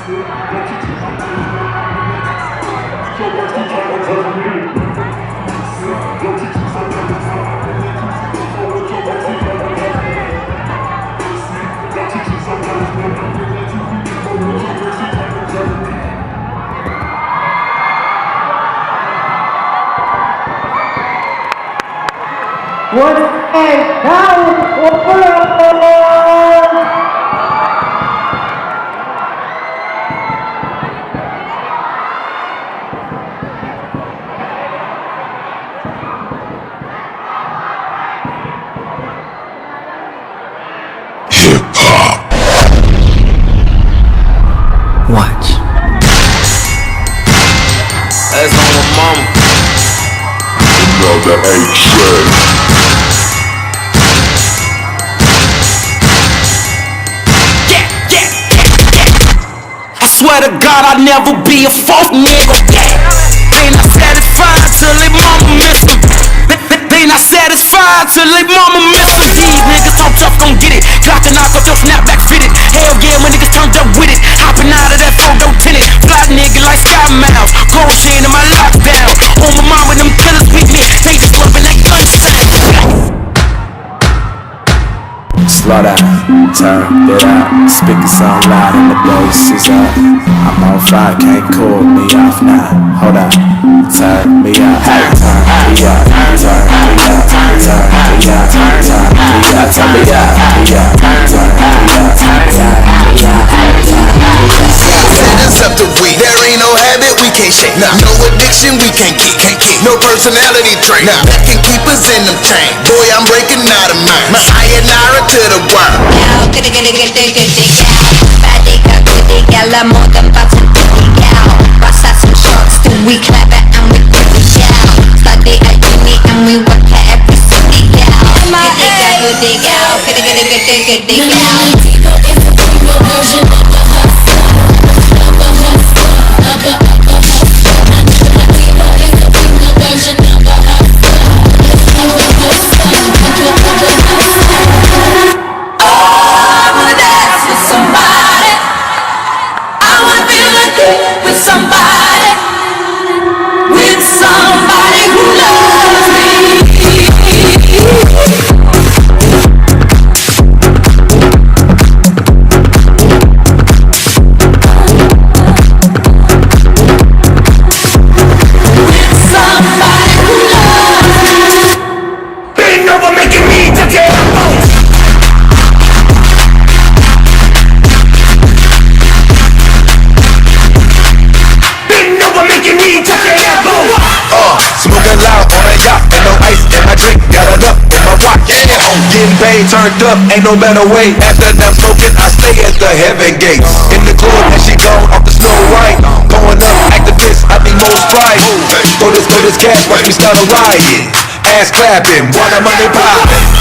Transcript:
What a CAUP Overhauled! Hip-hop. Watch. That's on my mama. You know that ain't shit. I swear to God I'll never be a fourth nigga. They not satisfied till they mama miss them. They not satisfied till they mama miss them. These niggas so tough gon' get it. Glock and knock off your snapback fitted. Hell yeah, when niggas turned up with it. Hopping out of that photo tinted. Fly nigga like Sky Miles. Gold chain in my lockdown. On my mom with them killers with me. They just loving that gun sound. Slow down, turn it up. Speakers sound loud and the bass is up. I'm on fire, can't cool me off now. Hold up, turn me up. Hey, turn me up, turn me up, turn me up, turn me up, turn me up, turn me up. It's up to we. There ain't no habit we can't shake. Nah. No addiction we can't keep. No personality trait. Nah. That can keep us in them chains. Boy, I'm breaking out of mine. My sayonara to the world. La moda passen illegal. Passa some shots till we clap it and we put it down. Study at uni and we work at every city gal. Good gal, good Smoking loud on a yacht, ain't no ice in my drink. Got enough in my watch. Getting paid, turned up, ain't no better way. After that smoking, I stay at the heaven gates. In the club, and she gone off the Snow White. Going up, activist, I be most right. Throw this cash, watch me start a riot. Ass clapping, water money popping.